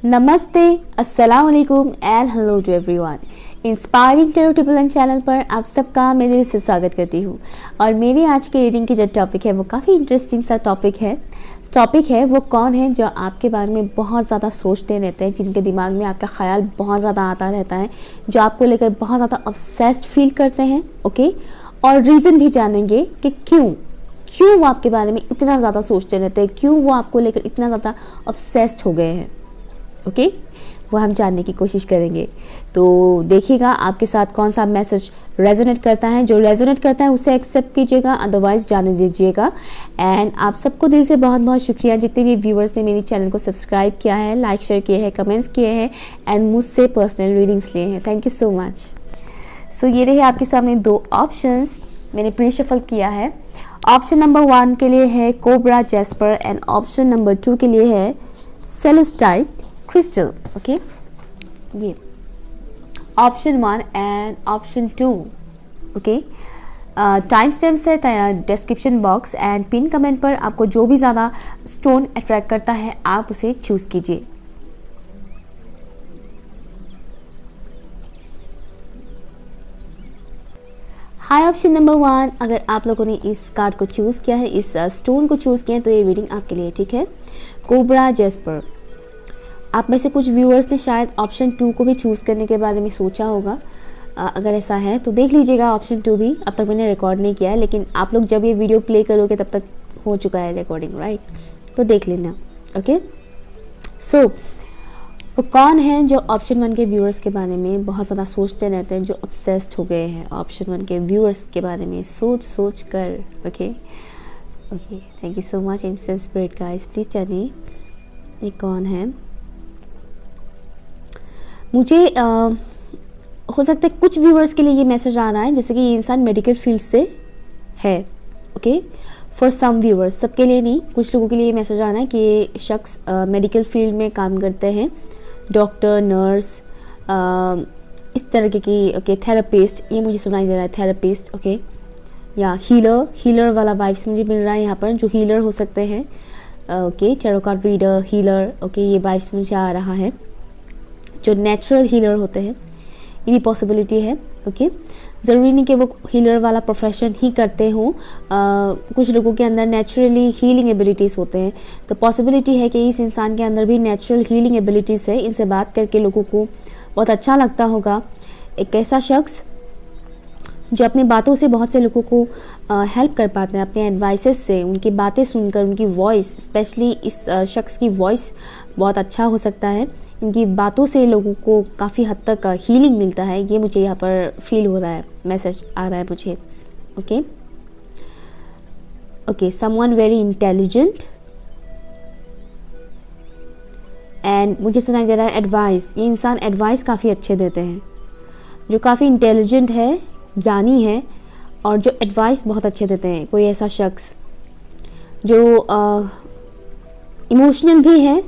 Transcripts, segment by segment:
नमस्ते, अस्सलाम वालेकुम and hello to everyone. Inspiring tarot triple N channel पर आप सबका मेरे दिल से स्वागत करती हूँ। और मेरी आज की रीडिंग की जो टॉपिक है वो काफ़ी इंटरेस्टिंग सा टॉपिक है वो कौन है जो आपके बारे में बहुत ज़्यादा सोचते रहते हैं, जिनके दिमाग में आपका ख्याल बहुत ज़्यादा आता रहता है, जो आपको लेकर बहुत ज़्यादा ऑब्सेस्ड फील करते हैं। ओके, और रीज़न भी जानेंगे कि क्यों वो आपके बारे में इतना ज़्यादा सोचते रहते हैं, क्यों वो आपको लेकर इतना ज़्यादा ऑब्सेस्ड हो गए हैं। ओके, वो हम जानने की कोशिश करेंगे। तो देखिएगा आपके साथ कौन सा मैसेज रेजोनेट करता है। जो रेजोनेट करता है उसे एक्सेप्ट कीजिएगा, अदरवाइज जाने दीजिएगा। एंड आप सबको दिल से बहुत बहुत शुक्रिया जितने भी व्यूअर्स ने मेरी चैनल को सब्सक्राइब किया है, लाइक शेयर किए हैं, कमेंट्स किए हैं एंड मुझसे पर्सनल रीडिंग्स लिए हैं। Thank you so much. So ये रहे आपके सामने दो ऑप्शंस मैंने प्री शफल किया है। ऑप्शन नंबर 1 के लिए है cobra jasper and option number 2 के लिए है सेलेस्टाइट क्रिस्टल। ओके, ये option 1 and option 2। Okay, time stamps है description box and pin comment पर। आपको जो भी ज़्यादा स्टोन अट्रैक्ट करता है आप उसे चूज़ कीजिए। हाय ऑप्शन नंबर 1, अगर आप लोगों ने इस कार्ड को चूज़ किया है, इस स्टोन को चूज़ किया है, तो ये रीडिंग आपके लिए ठीक है। Cobra jasper. आप में से कुछ व्यूअर्स ने शायद ऑप्शन 2 को भी चूज़ करने के बारे में सोचा होगा। अगर ऐसा है तो देख लीजिएगा ऑप्शन 2 भी। अब तक मैंने रिकॉर्ड नहीं किया है, लेकिन आप लोग जब ये वीडियो प्ले करोगे तब तक हो चुका है रिकॉर्डिंग, राइट? तो देख लेना। ओके, सो वो कौन है जो ऑप्शन 1 के व्यूअर्स के बारे में बहुत ज़्यादा सोचते रहते हैं, जो ऑब्सेस्ड हो गए हैं ऑप्शन 1 के व्यूअर्स के बारे में सोच कर। Okay, thank you so much in spirit guys. Please जानिए ये कौन है। मुझे हो सकता है कुछ व्यूअर्स के लिए ये मैसेज आ रहा है जैसे कि ये इंसान मेडिकल फील्ड से है। ओके, फॉर सम व्यूअर्स, सबके लिए नहीं, कुछ लोगों के लिए ये मैसेज आ रहा है कि ये शख्स मेडिकल फील्ड में काम करते हैं, डॉक्टर, नर्स, इस तरह की। ओके, थेरेपिस्ट, ये मुझे सुनाई दे रहा है, थेरेपिस्ट। ओके, या हीलर वाला वाइब्स मुझे मिल रहा है यहाँ पर, जो हीलर हो सकते हैं। Okay, tarot card reader, healer. Okay, ये वाइब्स मुझे आ रहा है, जो नेचुरल हीलर होते हैं, ये भी पॉसिबिलिटी है। ओके, ज़रूरी नहीं कि वो हीलर वाला प्रोफेशन ही करते हों। कुछ लोगों के अंदर नेचुरली हीलिंग एबिलिटीज़ होते हैं, तो पॉसिबिलिटी है कि इस इंसान के अंदर भी नेचुरल हीलिंग एबिलिटीज़ है। इनसे बात करके लोगों को बहुत अच्छा लगता होगा। एक ऐसा शख्स जो अपनी बातों से बहुत से लोगों को हेल्प कर पाते हैं, अपने एडवाइसेस से, उनकी बातें सुनकर, उनकी वॉइस, स्पेशली इस शख्स की वॉइस बहुत अच्छा हो सकता है। इनकी बातों से लोगों को काफ़ी हद तक हीलिंग मिलता है, ये मुझे यहाँ पर फील हो रहा है, मैसेज आ रहा है मुझे। Okay, someone very intelligent and मुझे सुनाई दे रहा है एडवाइस। ये इंसान एडवाइस काफ़ी अच्छे देते हैं, जो काफ़ी इंटेलिजेंट है, ज्ञानी है और जो एडवाइस बहुत अच्छे देते हैं। कोई ऐसा शख्स जो इमोशनल भी है।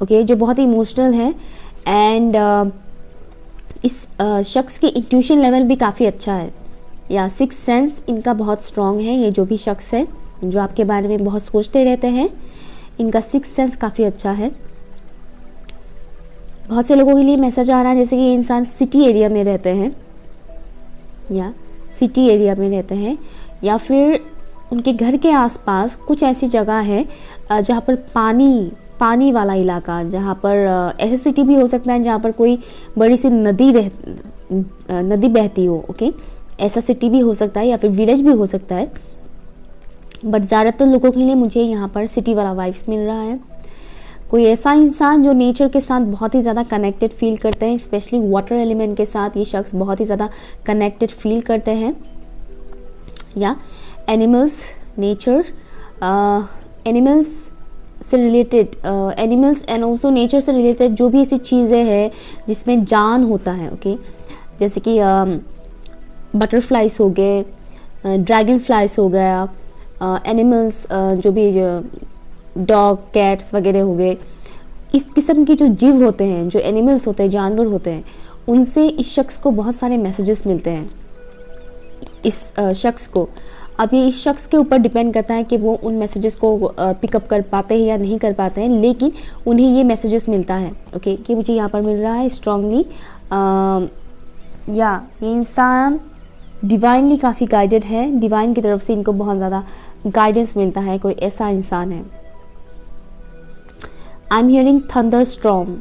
ओके, जो बहुत ही इमोशनल है एंड इस शख्स की इंट्यूशन लेवल भी काफ़ी अच्छा है, या सिक्स सेंस इनका बहुत स्ट्रॉन्ग है। ये जो भी शख्स है जो आपके बारे में बहुत सोचते रहते हैं, इनका सिक्स सेंस काफ़ी अच्छा है। बहुत से लोगों के लिए मैसेज आ रहा है जैसे कि ये इंसान सिटी एरिया में रहते हैं, या फिर उनके घर के आसपास कुछ ऐसी जगह है जहाँ पर पानी वाला इलाका, जहाँ पर ऐसे सिटी भी हो सकता है जहाँ पर कोई बड़ी सी नदी बहती हो। ओके, ऐसा सिटी भी हो सकता है या फिर विलेज भी हो सकता है, बट ज़्यादातर लोगों के लिए मुझे यहाँ पर सिटी वाला वाइब्स मिल रहा है। कोई ऐसा इंसान जो नेचर के साथ बहुत ही ज़्यादा कनेक्टेड फील करते हैं, स्पेशली वाटर एलिमेंट के साथ ये शख्स बहुत ही ज़्यादा कनेक्टेड फील करते हैं, या एनिमल्स, नेचर, एनिमल्स से related, animals and also nature से रिलेटेड जो भी ऐसी चीज़ें हैं जिसमें जान होता है। ओके, जैसे कि बटरफ्लाइज हो गए, ड्रैगन फ्लाइज हो गया, एनिमल्स जो भी डॉग, कैट्स वगैरह हो गए, इस किस्म के जो जीव होते हैं, जो एनिमल्स होते हैं, जानवर होते हैं, उनसे इस शख्स को बहुत सारे मैसेजेस मिलते हैं। इस शख्स को अब ये इस शख्स के ऊपर डिपेंड करता है कि वो उन मैसेजेस को पिकअप कर पाते हैं या नहीं कर पाते हैं, लेकिन उन्हें ये मैसेजेस मिलता है ओके कि मुझे यहाँ पर मिल रहा है स्ट्रांगली या ये इंसान डिवाइनली काफ़ी गाइडेड है, डिवाइन की तरफ से इनको बहुत ज़्यादा गाइडेंस मिलता है, कोई ऐसा इंसान है। I am hearing thunder storm,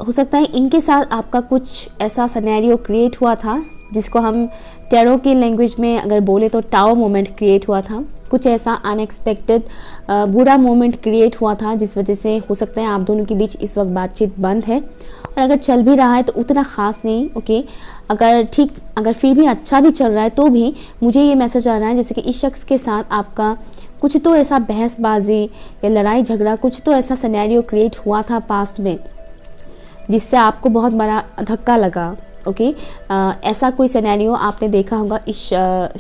हो सकता है इनके साथ आपका कुछ ऐसा सिनेरियो क्रिएट हुआ था जिसको हम टैरो की लैंग्वेज में अगर बोले तो टाओ मोमेंट क्रिएट हुआ था, कुछ ऐसा अनएक्सपेक्टेड बुरा मोमेंट क्रिएट हुआ था जिस वजह से हो सकता है आप दोनों के बीच इस वक्त बातचीत बंद है, और अगर चल भी रहा है तो उतना ख़ास नहीं ओके। अगर फिर भी अच्छा भी चल रहा है तो भी मुझे ये मैसेज आ रहा है जैसे कि इस शख्स के साथ आपका कुछ तो ऐसा बहसबाजी या लड़ाई झगड़ा, कुछ तो ऐसा सिनेरियो क्रिएट हुआ था पास्ट में जिससे आपको बहुत बड़ा धक्का लगा ओके। ऐसा कोई सिनेरियो आपने देखा होगा इस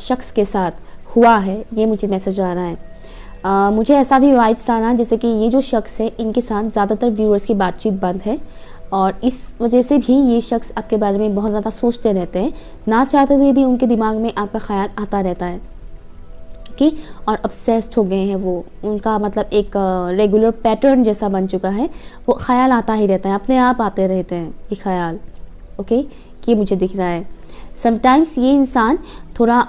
शख्स के साथ हुआ है, ये मुझे मैसेज आ रहा है। मुझे ऐसा भी वाइब्स आ रहा है जैसे कि ये जो शख्स है इनके साथ ज़्यादातर व्यूअर्स की बातचीत बंद है, और इस वजह से भी ये शख्स आपके बारे में बहुत ज़्यादा सोचते रहते हैं, ना चाहते हुए भी उनके दिमाग में आपका ख्याल आता रहता है ओके। और ऑब्सेस्ड हो गए हैं वो, उनका मतलब एक रेगुलर पैटर्न जैसा बन चुका है, वो ख्याल आता ही रहता है, अपने आप आते रहते हैं ये ख्याल ओके। कि मुझे दिख रहा है समटाइम्स ये इंसान थोड़ा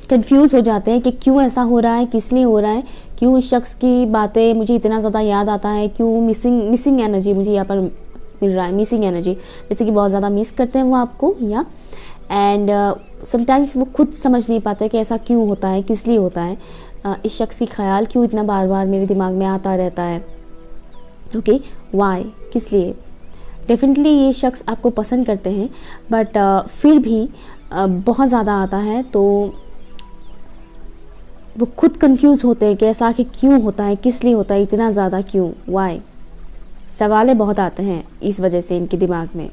कंफ्यूज हो जाते हैं कि क्यों ऐसा हो रहा है, किस लिए हो रहा है, क्यों इस शख्स की बातें मुझे इतना ज़्यादा याद आता है, क्यों मिसिंग एनर्जी मुझे यहाँ पर मिल रहा है, मिसिंग एनर्जी जैसे कि बहुत ज़्यादा मिस करते हैं वो आपको या एंड समटाइम्स वो खुद समझ नहीं पाते कि ऐसा क्यों होता है, किस लिए होता है, इस शख्स की ख्याल क्यों इतना बार बार मेरे दिमाग में आता रहता है ओके। वाई, किस लिए? डेफिनेटली ये शख्स आपको पसंद करते हैं बट फिर भी बहुत ज़्यादा आता है तो वो खुद कंफ्यूज होते हैं कि ऐसा कि क्यों होता है, किस लिए होता है, इतना ज़्यादा क्यों, वाई, सवालें बहुत आते हैं इस वजह से इनके दिमाग में।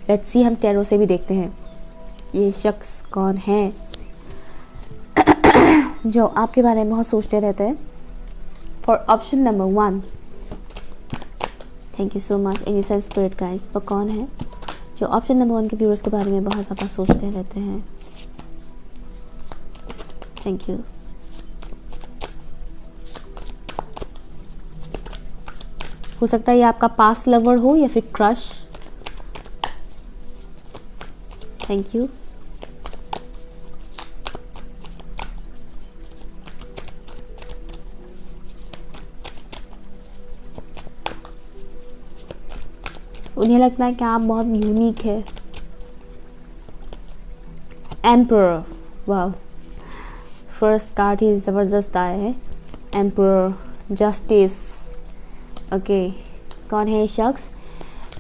लेट्स सी, हम टैरो से भी देखते हैं ये शख्स कौन है जो आपके बारे में बहुत सोचते रहते हैं। For option number 1, thank you so much angels and spirit guys, वो कौन है जो ऑप्शन नंबर 1 के व्यूअर्स के बारे में बहुत ज़्यादा सोचते रहते हैं। Thank you. हो सकता है ये आपका पास्ट लवर हो या फिर क्रश। Thank you. उन्हें लगता है कि आप बहुत यूनिक है। एम्परर, वाह, फर्स्ट कार्ड ही ज़बरदस्त आया है, एम्परर, जस्टिस ओके। कौन है ये शख्स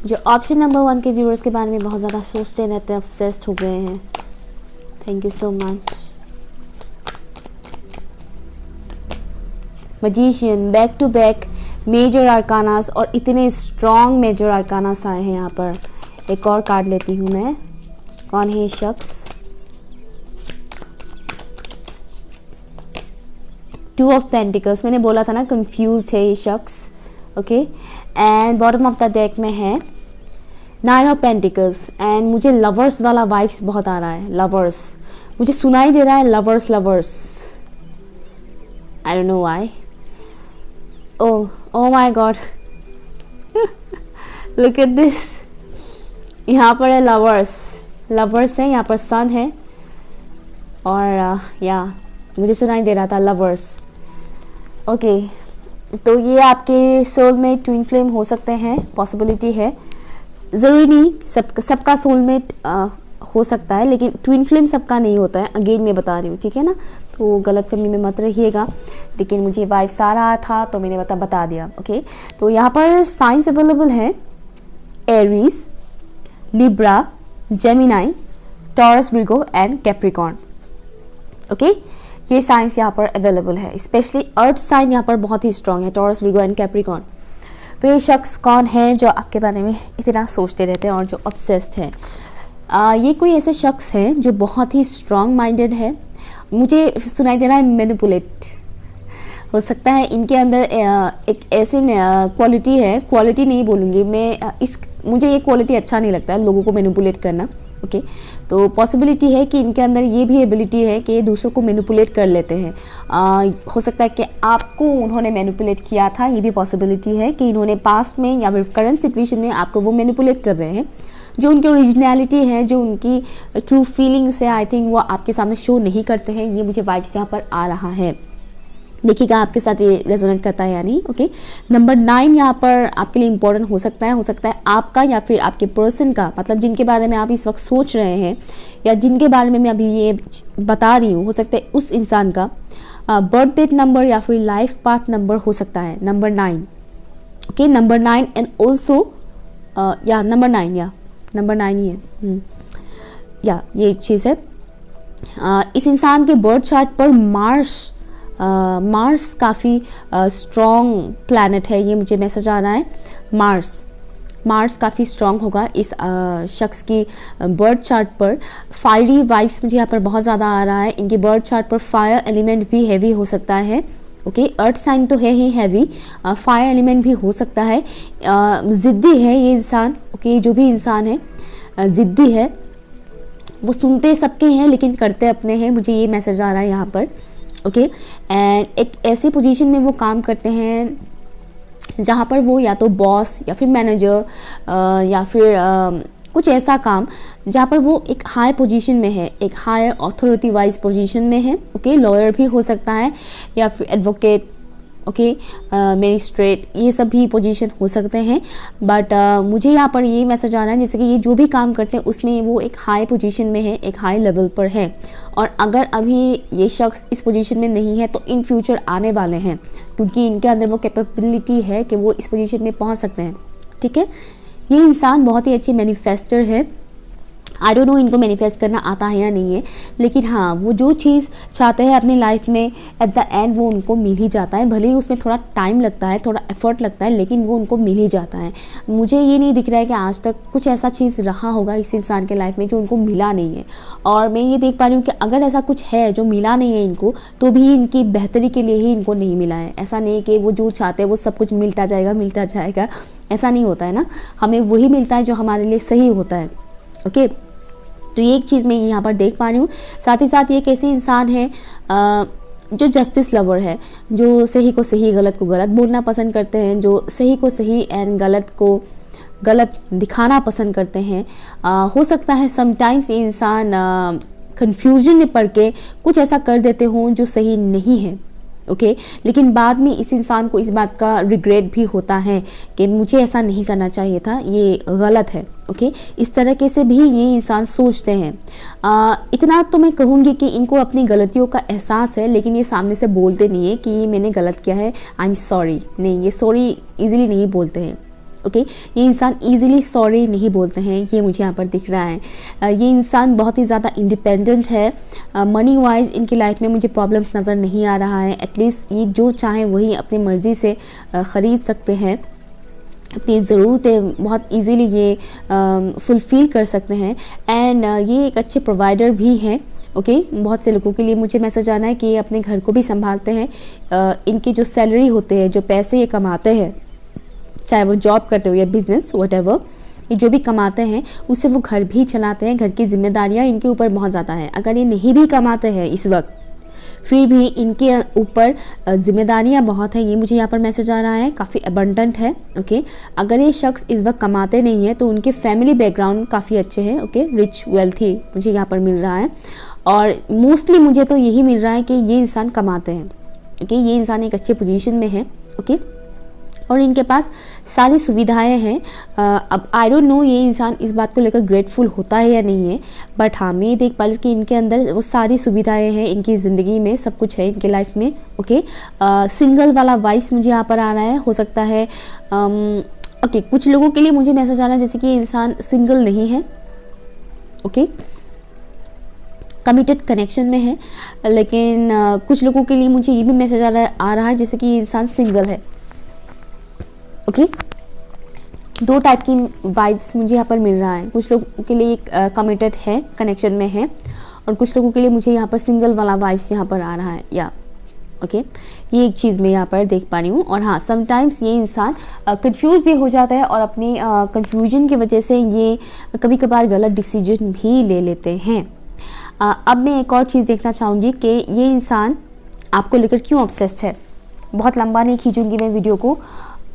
जो ऑप्शन नंबर 1 के व्यूअर्स के बारे में बहुत ज़्यादा सोचते रहते हैं, ऑब्सेस्ड हो गए हैं। Thank you so much. Magician, back to back major arcanas, और इतने स्ट्रॉन्ग मेजर आर्कानास आए हैं यहाँ पर। एक और कार्ड लेती हूँ मैं, कौन है ये शख्स? 2 ऑफ पेंटिकल्स, मैंने बोला था ना कंफ्यूज्ड है ये शख्स okay. And bottom of the deck में है 9 ऑफ पेंटिकल्स, एंड मुझे लवर्स वाला वाइब्स बहुत आ रहा है। लवर्स मुझे सुनाई दे रहा है, lovers, I don't know why. oh my god look at this, यहाँ पर है लवर्स है, यहाँ पर सन है, और या मुझे सुनाई दे रहा था लवर्स ओके। तो ये आपके सोल में ट्विन फ्लेम हो सकते हैं, पॉसिबिलिटी है, ज़रूरी नहीं सबका सोलमेट हो सकता है, लेकिन ट्विन फ्लेम सबका नहीं होता है, अगेन मैं बता रही हूँ, ठीक है ना, तो गलत फहमी में मत रहिएगा। लेकिन मुझे वाइब्स आ रहा था तो मैंने बता दिया ओके। तो यहाँ पर साइंस अवेलेबल है, Aries, Libra, Gemini, taurus, Virgo and Capricorn okay. ये साइंस यहाँ पर अवेलेबल है, स्पेशली अर्थ साइन यहाँ पर बहुत ही स्ट्रॉन्ग है, टॉरस, विर्गो एंड कैप्रिकॉर्न। तो ये शख्स कौन है जो आपके बारे में इतना सोचते रहते हैं और जो ऑब्सेस्ड है? ये कोई ऐसे शख्स है जो बहुत ही स्ट्रॉन्ग माइंडेड है, मुझे सुनाई दे रहा है मैनिपुलेट हो सकता है इनके अंदर एक ऐसी क्वालिटी है, क्वालिटी नहीं बोलूँगी मैं, मुझे ये क्वालिटी अच्छा नहीं लगता है लोगों को मैनिपुलेट करना। ओके तो पॉसिबिलिटी है कि इनके अंदर ये भी एबिलिटी है कि ये दूसरों को मैनिपुलेट कर लेते हैं। हो सकता है कि आपको उन्होंने मैनिपुलेट किया था, ये भी पॉसिबिलिटी है कि इन्होंने पास्ट में या फिर करंट सिचुएशन में आपको वो मैनिपुलेट कर रहे हैं। जो उनकी ओरिजिनलिटी है, जो उनकी ट्रू फीलिंग्स है, आई थिंक वो आपके सामने शो नहीं करते हैं। ये मुझे वाइब्स यहाँ पर आ रहा है, देखिएगा आपके साथ ये रेजोनेट करता है या नहीं। ओके नंबर 9 यहाँ पर आपके लिए इंपॉर्टेंट हो सकता है आपका या फिर आपके पर्सन का, मतलब जिनके बारे में आप इस वक्त सोच रहे हैं या जिनके बारे में मैं अभी ये बता रही हूँ, हो सकता है उस इंसान का बर्थ डेट नंबर या फिर लाइफ पाथ नंबर हो सकता है number 9। Okay number 9 and also या नंबर 9 ही है या ये चीज़ है। इस इंसान के बर्थ चार्ट पर मार्स काफ़ी स्ट्रॉन्ग प्लैनेट है, ये मुझे मैसेज आ रहा है। मार्स काफ़ी स्ट्रॉन्ग होगा इस शख्स की बर्थ चार्ट पर। फायरी वाइब्स मुझे यहाँ पर बहुत ज़्यादा आ रहा है। इनके बर्थ चार्ट पर फायर एलिमेंट भी हैवी हो सकता है। ओके अर्थ साइन तो है ही हैवी, फायर एलिमेंट भी हो सकता है। ज़िद्दी है ये इंसान। ओके जो भी इंसान है ज़िद्दी है, वो सुनते सबके हैं लेकिन करते अपने हैं, मुझे ये मैसेज आ रहा है यहाँ पर। ओके एंड एक ऐसी पोजीशन में वो काम करते हैं जहाँ पर वो या तो बॉस या फिर मैनेजर या फिर कुछ ऐसा काम जहाँ पर वो एक हाई पोजीशन में है, एक हायर अथॉरिटी वाइज पोजीशन में है। ओके लॉयर भी हो सकता है या फिर एडवोकेट, ओके मैजिस्ट्रेट, ये सब भी पोजीशन हो सकते हैं। बट मुझे यहाँ पर ये मैसेज आ रहा है जैसे कि ये जो भी काम करते हैं उसमें वो एक हाई पोजीशन में है, एक हाई लेवल पर है। और अगर अभी ये शख्स इस पोजीशन में नहीं है तो इन फ्यूचर आने वाले हैं, क्योंकि इनके अंदर वो कैपेबिलिटी है कि वो इस पोजीशन में पहुँच सकते हैं। ठीक है ये इंसान बहुत ही अच्छे मैनिफेस्टर है। आई डोंट नो इनको मैनिफेस्ट करना आता है या नहीं है, लेकिन हाँ वो जो चीज़ चाहते हैं अपनी लाइफ में एट द एंड वो उनको मिल ही जाता है। भले ही उसमें थोड़ा टाइम लगता है, थोड़ा एफर्ट लगता है, लेकिन वो उनको मिल ही जाता है। मुझे ये नहीं दिख रहा है कि आज तक कुछ ऐसा चीज़ रहा होगा इस इंसान के लाइफ में जो उनको मिला नहीं है। और मैं ये देख पा रही हूँ कि अगर ऐसा कुछ है जो मिला नहीं है इनको, तो भी इनकी बेहतरी के लिए ही इनको नहीं मिला है। ऐसा नहीं कि वो जो चाहते हैं वो सब कुछ मिलता जाएगा, ऐसा नहीं होता है ना। हमें वही मिलता है जो हमारे लिए सही होता है। ओके तो ये एक चीज़ मैं यहाँ पर देख पा रही हूँ। साथ ही साथ ये एक ऐसे इंसान है जो जस्टिस लवर है, जो सही को सही गलत को गलत बोलना पसंद करते हैं, जो सही को सही एंड गलत को गलत दिखाना पसंद करते हैं। हो सकता है समटाइम्स ये इंसान कंफ्यूजन में पड़ के कुछ ऐसा कर देते हों जो सही नहीं है। ओके लेकिन बाद में इस इंसान को इस बात का रिग्रेट भी होता है कि मुझे ऐसा नहीं करना चाहिए था, ये गलत है। ओके इस तरीके से भी ये इंसान सोचते हैं। इतना तो मैं कहूँगी कि इनको अपनी गलतियों का एहसास है, लेकिन ये सामने से बोलते नहीं है कि मैंने गलत किया है, आई एम सॉरी, नहीं, ये सॉरी इजीली नहीं बोलते हैं। ओके ये इंसान इजीली सॉरी नहीं बोलते हैं, ये मुझे यहाँ पर दिख रहा है। ये इंसान बहुत ही ज़्यादा इंडिपेंडेंट है। मनी वाइज इनकी लाइफ में मुझे प्रॉब्लम्स नज़र नहीं आ रहा है। एटलीस्ट ये जो चाहें वही अपनी मर्ज़ी से ख़रीद सकते हैं, अपनी ज़रूरतें बहुत इजीली ये फुलफ़िल कर सकते हैं। एंड ये एक अच्छे प्रोवाइडर भी हैं। ओके बहुत से लोगों के लिए मुझे मैसेज आना है कि ये अपने घर को भी संभालते हैं। इनकी जो सैलरी होते हैं, जो पैसे ये कमाते हैं, चाहे वो जॉब करते हो या बिजनेस व्हाटएवर, ये जो भी कमाते हैं उससे वो घर भी चलाते हैं। घर की जिम्मेदारियां इनके ऊपर बहुत ज़्यादा है। अगर ये नहीं भी कमाते हैं इस वक्त, फिर भी इनके ऊपर जिम्मेदारियां बहुत है। ये मुझे यहाँ पर मैसेज आ रहा है, काफ़ी अबंडेंट है। ओके अगर ये शख्स इस वक्त कमाते नहीं है तो उनके फैमिली बैकग्राउंड काफ़ी अच्छे हैं। ओके रिच वेल्थी मुझे यहाँ पर मिल रहा है, और मोस्टली मुझे तो यही मिल रहा है कि ये इंसान कमाते हैं। ओके ये इंसान एक अच्छे पोजीशन में है। ओके और इनके पास सारी सुविधाएं हैं। अब आई डोंट नो ये इंसान इस बात को लेकर ग्रेटफुल होता है या नहीं है, बट हाँ मैं देख पा रही हूँ कि इनके अंदर वो सारी सुविधाएं हैं, इनकी ज़िंदगी में सब कुछ है इनके लाइफ में। ओके सिंगल वाला वाइब्स मुझे यहाँ पर आ रहा है। हो सकता है ओके कुछ लोगों के लिए मुझे मैसेज आ रहा है जैसे कि ये इंसान सिंगल नहीं है। ओके कमिटेड कनेक्शन में है, लेकिन कुछ लोगों के लिए मुझे ये भी मैसेज आ रहा है जैसे कि ये इंसान सिंगल है। ओके दो टाइप की वाइब्स मुझे यहाँ पर मिल रहा है। कुछ लोगों के लिए कमिटेड है, कनेक्शन में है, और कुछ लोगों के लिए मुझे यहाँ पर सिंगल वाला वाइब्स यहाँ पर आ रहा है। या ओके ये एक चीज़ मैं यहाँ पर देख पा रही हूँ। और हाँ, समटाइम्स ये इंसान कंफ्यूज भी हो जाता है और अपनी कंफ्यूजन की वजह से ये कभी कभार गलत डिसीजन भी ले लेते हैं। अब मैं एक और चीज़ देखना चाहूँगी कि ये इंसान आपको लेकर क्यों ऑब्सेस्ड है। बहुत लंबा नहीं खींचूंगी मैं वीडियो को,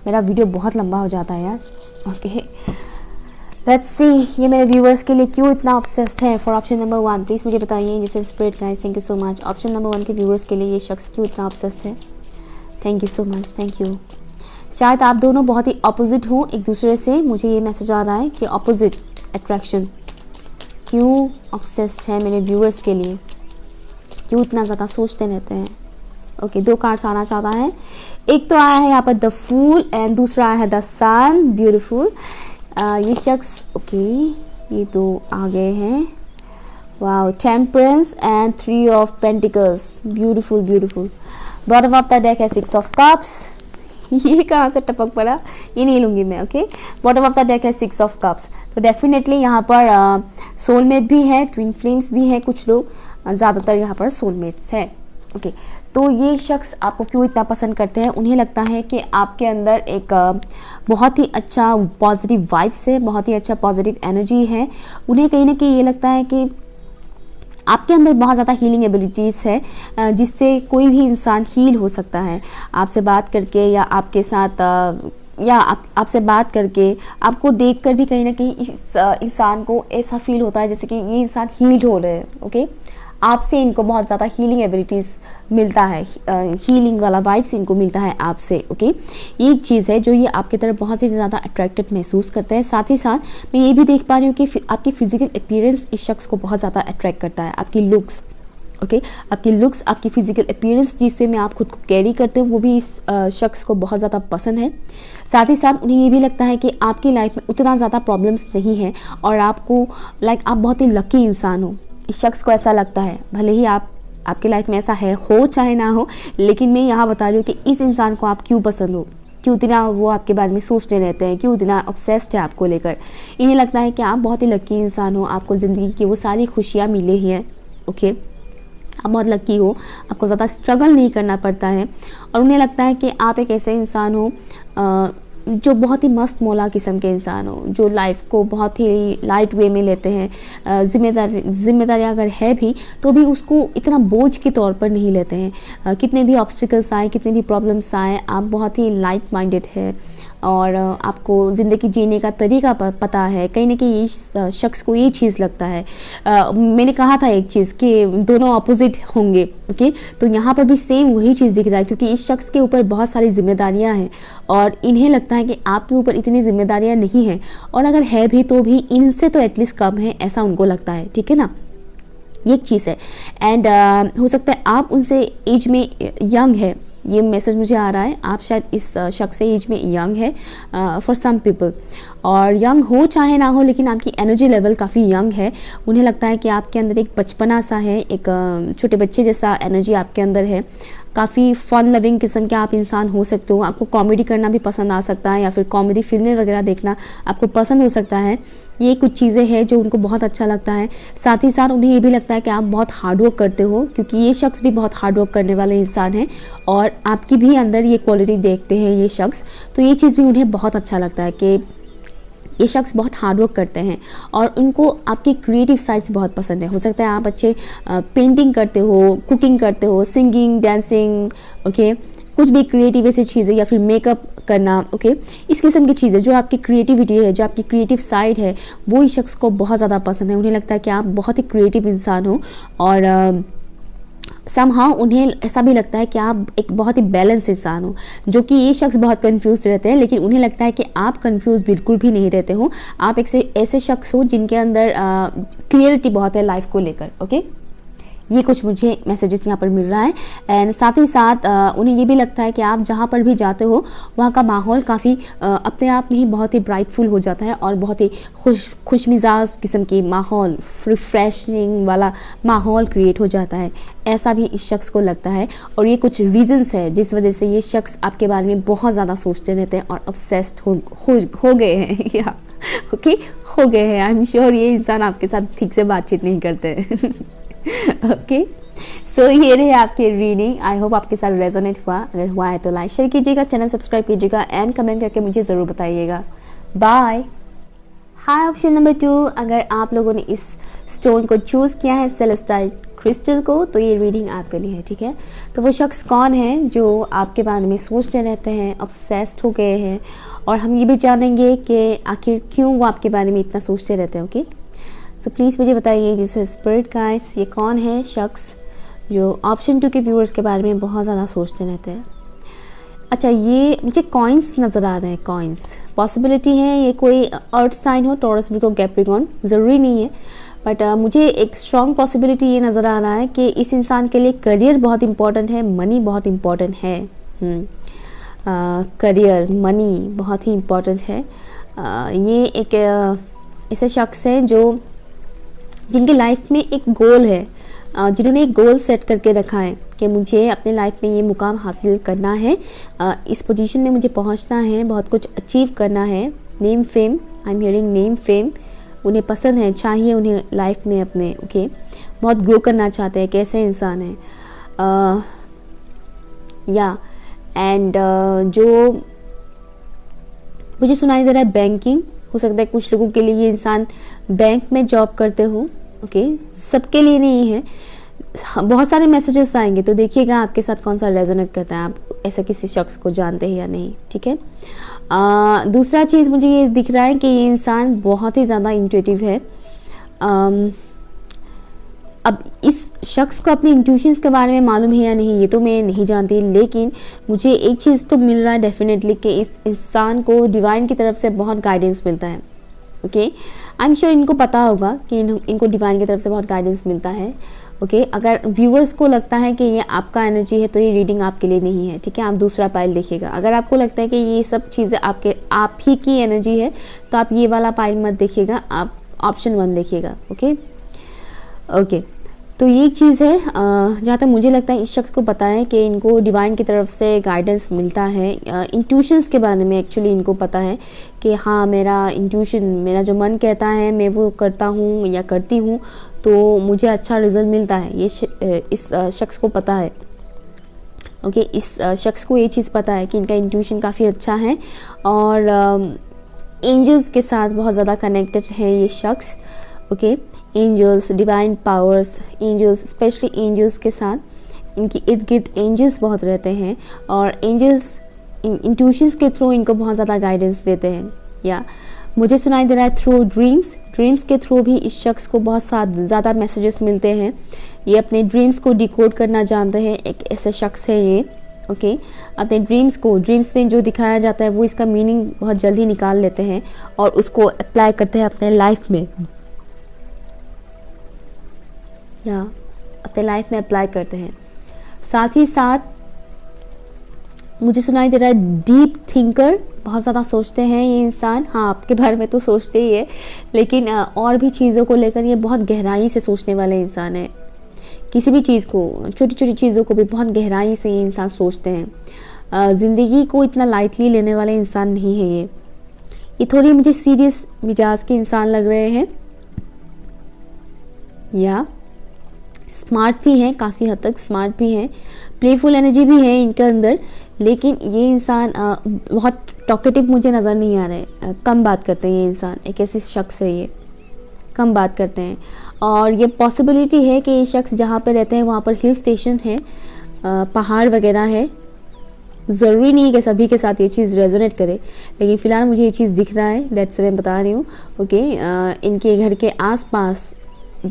मेरा वीडियो बहुत लंबा हो जाता है यार। ओके लेट्स सी ये मेरे व्यूवर्स के लिए क्यों इतना ऑब्सेस्ड है। फॉर ऑप्शन नंबर 1 प्लीज़ मुझे बताइए। जैसे spread guys, thank you so much. Option number 1 के व्यूवर्स के लिए ये शख्स क्यों इतना ऑब्सेस्ड है। Thank you so much, thank you. शायद आप दोनों बहुत ही अपोजिट हो एक दूसरे से। मुझे ये मैसेज आ रहा है कि अपोजिट अट्रैक्शन। क्यों ऑब्सेस्ड है मेरे व्यूवर्स के लिए, क्यों इतना ज़्यादा सोचते रहते हैं। ओके 2 कार्ड्स आना चाहता है। एक तो आया है यहाँ पर द फूल एंड दूसरा आया है द सन। ब्यूटीफुल। ये शख्स ओके ये 2 आ गए हैं। Wow, temperance and 3 of pentacles. Beautiful beautiful. Bottom of the deck है 6 ऑफ कप्स। ये कहाँ से टपक पड़ा, ये नहीं लूँगी मैं। Okay bottom of the deck है 6 ऑफ कप्स। तो डेफिनेटली यहाँ पर सोलमेट भी है, ट्विन फ्लेम्स भी है। कुछ लोग, ज़्यादातर यहाँ पर सोलमेट्स है। ओके तो ये शख्स आपको क्यों इतना पसंद करते हैं। उन्हें लगता है कि आपके अंदर एक बहुत ही अच्छा पॉजिटिव वाइब्स है, बहुत ही अच्छा पॉजिटिव एनर्जी है। उन्हें कहीं ना कहीं ये लगता है कि आपके अंदर बहुत ज़्यादा हीलिंग एबिलिटीज़ है, जिससे कोई भी इंसान हील हो सकता है आपसे बात करके या आपके साथ या आपसे बात करके। आपको देखकर भी कहीं ना कहीं इस इंसान को ऐसा फील होता है जैसे कि ये इंसान हील्ड हो रहे हैं। ओके आपसे इनको बहुत ज़्यादा हीलिंग एबिलिटीज़ मिलता है, हीलिंग वाला वाइब्स इनको मिलता है आपसे। ओके ये एक चीज़ है जो ये आपकी तरफ बहुत ही ज़्यादा अट्रैक्टेड महसूस करते हैं। साथ ही साथ मैं ये भी देख पा रही हूँ कि आपकी फिजिकल अपीयरेंस इस शख्स को बहुत ज़्यादा अट्रैक्ट करता है। आपकी लुक्स, ओके आपकी लुक्स, आपकी फिजिकल अपीयरेंस जिससे में आप खुद को कैरी करते हो, वो भी इस शख्स को बहुत ज़्यादा पसंद है। साथ ही साथ उन्हें ये भी लगता है कि आपकी लाइफ में उतना ज़्यादा प्रॉब्लम्स नहीं है और आपको आप बहुत ही लकी इंसान हो। इस शख्स को ऐसा लगता है, भले ही आपकी लाइफ में ऐसा है हो चाहे ना हो, लेकिन मैं यहाँ बता रही हूँ कि इस इंसान को आप क्यों पसंद हो, क्यों इतना वो आपके बारे में सोचते रहते हैं, क्यों इतना ऑब्सेस्ड है आपको लेकर। इन्हें लगता है कि आप बहुत ही लकी इंसान हो, आपको ज़िंदगी की वो सारी खुशियाँ मिले ही हैं। ओके आप बहुत लकी हो, आपको ज़्यादा स्ट्रगल नहीं करना पड़ता है। और उन्हें लगता है कि आप एक ऐसे इंसान हो जो बहुत ही मस्त मौला किस्म के इंसान हो, जो लाइफ को बहुत ही लाइट वे में लेते हैं। जिम्मेदारी अगर है भी तो भी उसको इतना बोझ के तौर पर नहीं लेते हैं। कितने भी ऑब्स्टिकल्स आए, कितने भी प्रॉब्लम्स आए, आप बहुत ही लाइट माइंडेड है और आपको ज़िंदगी जीने का तरीका पता है। कहीं ना कहीं इस शख्स को ये चीज़ लगता है। मैंने कहा था एक चीज़ कि दोनों अपोजिट होंगे। ओके तो यहाँ पर भी सेम वही चीज़ दिख रहा है, क्योंकि इस शख्स के ऊपर बहुत सारी जिम्मेदारियाँ हैं और इन्हें लगता है कि आपके ऊपर इतनी जिम्मेदारियाँ नहीं हैं, और अगर है भी तो भी इनसे तो एटलीस्ट कम है, ऐसा उनको लगता है। ठीक है ना, ये एक चीज़ है। एंड हो सकता है आप उनसे एज में यंग है, ये मैसेज मुझे आ रहा है। आप शायद इस शख्स से एज में यंग है फॉर सम पीपल, और यंग हो चाहे ना हो लेकिन आपकी एनर्जी लेवल काफ़ी यंग है। उन्हें लगता है कि आपके अंदर एक बचपना सा है, एक छोटे बच्चे जैसा एनर्जी आपके अंदर है। काफ़ी फन लविंग किस्म के आप इंसान हो सकते हो। आपको कॉमेडी करना भी पसंद आ सकता है या फिर कॉमेडी फिल्में वगैरह देखना आपको पसंद हो सकता है। ये कुछ चीज़ें हैं जो उनको बहुत अच्छा लगता है। साथ ही साथ उन्हें ये भी लगता है कि आप बहुत हार्डवर्क करते हो, क्योंकि ये शख्स भी बहुत हार्डवर्क करने वाले इंसान है और आपकी भी अंदर ये क्वालिटी देखते हैं ये शख्स। तो ये चीज़ भी उन्हें बहुत अच्छा लगता है कि ये शख्स बहुत हार्डवर्क करते हैं और उनको आपकी क्रिएटिव साइड्स बहुत पसंद है। हो सकता है आप अच्छे पेंटिंग करते हो, कुकिंग करते हो, सिंगिंग, डांसिंग, ओके कुछ भी क्रिएटिव ऐसी चीज़ें, या फिर मेकअप करना। ओके इस किस्म की चीज़ें जो आपकी क्रिएटिविटी है, जो आपकी क्रिएटिव साइड है, वो इस शख्स को बहुत ज़्यादा पसंद है। उन्हें लगता है कि आप बहुत ही क्रिएटिव इंसान हो और समहाउ उन्हें ऐसा भी लगता है कि आप एक बहुत ही बैलेंस इंसान हो, जो कि ये शख्स बहुत कंफ्यूज रहते हैं, लेकिन उन्हें लगता है कि आप कंफ्यूज बिल्कुल भी नहीं रहते हो। आप एक ऐसे शख्स हो जिनके अंदर क्लियरिटी बहुत है लाइफ को लेकर। ओके ये कुछ मुझे मैसेजेस यहाँ पर मिल रहा है। एंड साथ ही साथ उन्हें ये भी लगता है कि आप जहाँ पर भी जाते हो वहाँ का माहौल काफ़ी अपने आप में ही बहुत ही ब्राइटफुल हो जाता है और बहुत ही खुश मिजाज किस्म की माहौल, रिफ्रेशिंग वाला माहौल क्रिएट हो जाता है। ऐसा भी इस शख्स को लगता है और ये कुछ रीजंस है जिस वजह से ये शख्स आपके बारे में बहुत ज़्यादा सोचते रहते हैं और ऑब्सेस्ड हो गए हैं या ओके हो गए हैं। आई एम श्योर ये इंसान आपके साथ ठीक से बातचीत नहीं करते हैं। ओके सो ये रहे आपके रीडिंग। आई होप आपके साथ रेजोनेट हुआ। अगर हुआ है तो लाइक शेयर कीजिएगा, चैनल सब्सक्राइब कीजिएगा एंड कमेंट करके मुझे ज़रूर बताइएगा। बाय। हाय, ऑप्शन नंबर 2, अगर आप लोगों ने इस स्टोन को चूज़ किया है, सेलेस्टाइल क्रिस्टल को, तो ये रीडिंग आपके लिए है, ठीक है। तो वो शख्स कौन है जो आपके बारे में सोचते रहते हैं, ऑब्सेस्ड हो गए हैं, और हम ये भी जानेंगे कि आखिर क्यों वो आपके बारे में इतना सोचते रहते हैं। ओके, सो प्लीज़ मुझे बताइए जिस स्पिरिट गाइड्स, ये कौन है शख्स जो ऑप्शन 2 के व्यूअर्स के बारे में बहुत ज़्यादा सोचते रहते हैं। अच्छा, ये मुझे कॉइन्स नज़र आ रहे हैं, कॉइन्स। पॉसिबिलिटी है ये कोई अर्थ साइन हो, टॉरस, विर्गो, कैप्रिकॉर्न, ज़रूरी नहीं है, बट मुझे एक स्ट्रॉन्ग पॉसिबिलिटी ये नज़र आ रहा है कि इस इंसान के लिए करियर बहुत इंपॉर्टेंट है, मनी बहुत इंपॉर्टेंट है। करियर, मनी बहुत ही इम्पॉर्टेंट है। ये एक ऐसे शख्स हैं जो जिनके लाइफ में एक गोल है, जिन्होंने एक गोल सेट करके रखा है कि मुझे अपने लाइफ में ये मुकाम हासिल करना है, इस पोजीशन में मुझे पहुंचना है, बहुत कुछ अचीव करना है। Name fame, I am hearing name fame उन्हें पसंद है, चाहिए उन्हें लाइफ में अपने। ओके, बहुत ग्रो करना चाहते हैं, कैसे इंसान है। या एंड जो मुझे सुनाई दे रहा है बैंकिंग, हो सकता है कुछ लोगों के लिए ये इंसान बैंक में जॉब करते हो। ओके, सबके लिए नहीं है, बहुत सारे मैसेजेस आएंगे, तो देखिएगा आपके साथ कौन सा रेजोनेट करता है, आप ऐसे किसी शख्स को जानते हैं या नहीं, ठीक है। दूसरा चीज़ मुझे ये दिख रहा है कि ये इंसान बहुत ही ज़्यादा इंट्यूटिव है। अब इस शख्स को अपने इंट्यूशंस के बारे में मालूम है या नहीं, ये तो मैं नहीं जानती, लेकिन मुझे एक चीज़ तो मिल रहा है डेफिनेटली कि इस इंसान को डिवाइन की तरफ से बहुत गाइडेंस मिलता है। ओके, आई एम श्योर इनको पता होगा कि इनको डिवाइन की तरफ से बहुत गाइडेंस मिलता है। ओके, अगर व्यूअर्स को लगता है कि ये आपका एनर्जी है तो ये रीडिंग आपके लिए नहीं है, ठीक है। आप दूसरा पाइल देखिएगा। अगर आपको लगता है कि ये सब चीज़ें आप ही की एनर्जी है तो आप ये वाला पाइल मत देखिएगा, आप ऑप्शन 1 देखिएगा। ओके, तो ये एक चीज़ है, जहाँ तक मुझे लगता है इस शख्स को पता है कि इनको डिवाइन की तरफ से गाइडेंस मिलता है। इंट्यूशंस के बारे में एक्चुअली इनको पता है कि हाँ, मेरा इंट्यूशन, मेरा जो मन कहता है मैं वो करता हूँ या करती हूँ तो मुझे अच्छा रिजल्ट मिलता है। ये इस शख्स को पता है। ओके, इस शख्स को ये चीज़ पता है कि इनका इंट्यूशन काफ़ी अच्छा है और एंजल्स के साथ बहुत ज़्यादा कनेक्टेड है ये शख्स। Okay, angels, divine powers, angels, specially angels के साथ इनकी इर्द गिर्द एंजल्स बहुत रहते हैं और एंजल्स इंट्यूशंस के थ्रू इनको बहुत ज़्यादा गाइडेंस देते हैं। या मुझे सुनाई दे रहा है थ्रू ड्रीम्स के थ्रू भी इस शख्स को बहुत ज़्यादा मैसेजेस मिलते हैं। ये अपने ड्रीम्स को डिकोड करना जानते हैं, एक ऐसे शख्स है ये। ओके, अपने ड्रीम्स में जो दिखाया जाता है वो इसका मीनिंग बहुत जल्दी निकाल लेते हैं और उसको अप्लाई करते हैं अपने लाइफ में, या अपने लाइफ में अप्लाई करते हैं। साथ ही साथ मुझे सुनाई दे रहा है डीप थिंकर, बहुत ज़्यादा सोचते हैं ये इंसान। हाँ, आपके बारे में तो सोचते ही है, लेकिन और भी चीज़ों को लेकर ये बहुत गहराई से सोचने वाले इंसान है। किसी भी चीज़ को, छोटी छोटी चीज़ों को भी बहुत गहराई से ये इंसान सोचते हैं। ज़िंदगी को इतना लाइटली लेने वाले इंसान नहीं है ये थोड़ी मुझे सीरियस मिजाज के इंसान लग रहे हैं, या स्मार्ट भी हैं, काफ़ी हद तक स्मार्ट भी हैं, प्लेफुल एनर्जी भी है इनके अंदर। लेकिन ये इंसान बहुत टॉकेटिव मुझे नज़र नहीं आ रहा है, कम बात करते हैं ये इंसान। एक ऐसी शख्स है ये, कम बात करते हैं। और ये पॉसिबिलिटी है कि ये शख्स जहाँ पर रहते हैं वहाँ पर हिल स्टेशन है, पहाड़ वगैरह है। ज़रूरी नहीं है कि सभी के साथ ये चीज़ रेजोनेट करे, लेकिन फ़िलहाल मुझे ये चीज़ दिख रहा है, दैट्स मैं बता रही हूँ। ओके, इनके घर के आसपास,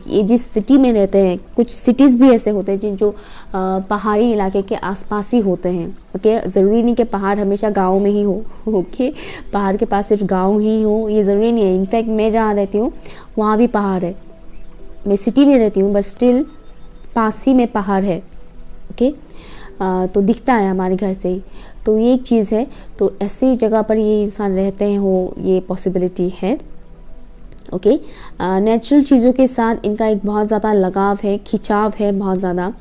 ये जिस सिटी में रहते हैं, कुछ सिटीज़ भी ऐसे होते हैं जो पहाड़ी इलाके के आसपास ही होते हैं। ओके, ज़रूरी नहीं कि पहाड़ हमेशा गांव में ही हो। ओके, पहाड़ के पास सिर्फ गांव ही हो, ये ज़रूरी नहीं है। इनफैक्ट मैं जहाँ रहती हूँ वहाँ भी पहाड़ है। मैं सिटी में रहती हूँ बट स्टिल पास ही में पहाड़ है। ओके, तो दिखता है हमारे घर से ही, तो ये एक चीज़ है। तो ऐसी जगह पर ये इंसान रहते हैं हो, ये पॉसिबिलिटी है। ओके, नेचुरल चीज़ों के साथ इनका एक बहुत ज़्यादा लगाव है, खिंचाव है बहुत ज़्यादा।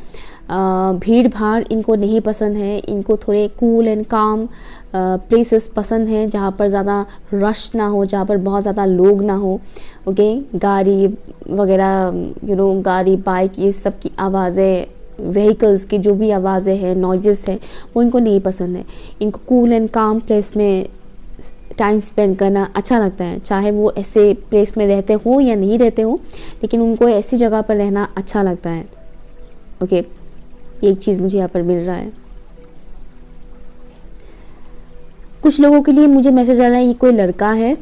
भीड़ भाड़ इनको नहीं पसंद है, इनको थोड़े कूल एंड काम प्लेसेस पसंद हैं जहाँ पर ज़्यादा रश ना हो, जहाँ पर बहुत ज़्यादा लोग ना हो। ओके, गाड़ी वगैरह गाड़ी बाइक ये सब की आवाज़ें व्हीकल्स की जो भी आवाज़ें हैं, नॉइजेस हैं, वो इनको नहीं पसंद है। इनको कूल एंड काम प्लेस में टाइम स्पेंड करना अच्छा लगता है, चाहे वो ऐसे प्लेस में रहते हो या नहीं रहते हो, लेकिन उनको ऐसी जगह पर रहना अच्छा लगता है। ओके, ये एक चीज़ मुझे यहाँ पर मिल रहा है। कुछ लोगों के लिए मुझे मैसेज आ रहा है, ये कोई लड़का है,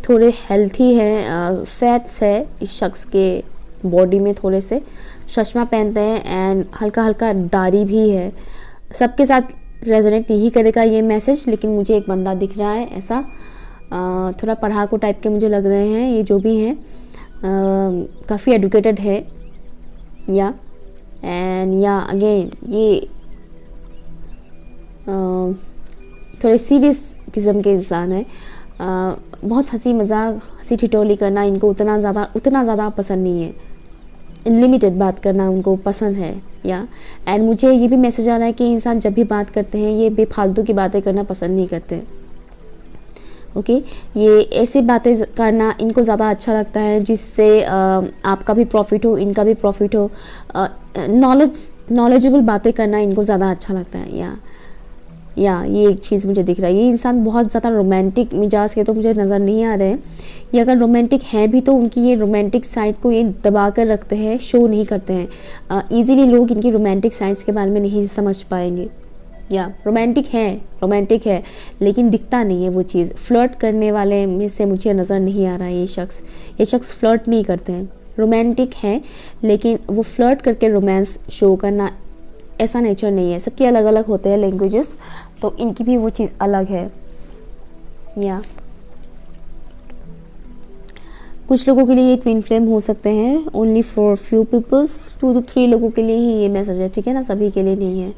थोड़े हेल्थी है, फैट्स है इस शख्स के बॉडी में, थोड़े से चश्मा पहनते हैं एंड हल्का हल्का दाढ़ी भी है। सबके साथ रेजोनेट नहीं करेगा ये मैसेज, लेकिन मुझे एक बंदा दिख रहा है ऐसा, थोड़ा पढ़ाकू टाइप के मुझे लग रहे हैं ये जो भी हैं, काफ़ी एडुकेटेड है या अगेन ये थोड़े सीरियस किस्म के इंसान है। बहुत हंसी मजाक, हंसी ठिठोली करना इनको उतना ज़्यादा पसंद नहीं है, लिमिटेड बात करना उनको पसंद है या। एंड मुझे ये भी मैसेज आ रहा है कि इंसान जब भी बात करते हैं ये बेफालतू की बातें करना पसंद नहीं करते। ओके, ये ऐसी बातें करना इनको ज़्यादा अच्छा लगता है जिससे आपका भी प्रॉफिट हो, इनका भी प्रॉफिट हो। नॉलेजेबल बातें करना इनको ज़्यादा अच्छा लगता है या ये एक चीज़ मुझे दिख रहा है। ये इंसान बहुत ज़्यादा रोमांटिक मिजाज के तो मुझे नज़र नहीं आ रहे हैं। ये अगर रोमांटिक है भी तो उनकी ये रोमांटिक साइड को ये दबा कर रखते हैं, शो नहीं करते हैं। इजीली लोग इनकी रोमांटिक साइड्स के बारे में नहीं समझ पाएंगे। या रोमांटिक है लेकिन दिखता नहीं है वो चीज़। फ्लर्ट करने वाले में से मुझे नज़र नहीं आ रहा है ये शख्स फ्लर्ट नहीं करते हैं, रोमांटिक है लेकिन वो फ्लर्ट करके रोमांस शो करना ऐसा नेचर नहीं है। सबके अलग अलग होते हैं लैंग्वेजेस, तो इनकी भी वो चीज़ अलग है। या कुछ लोगों के लिए ये ट्विन फ्लेम हो सकते हैं, only for few peoples, 2 to 3 लोगों के लिए ही ये मैसेज है, ठीक है ना, सभी के लिए नहीं है।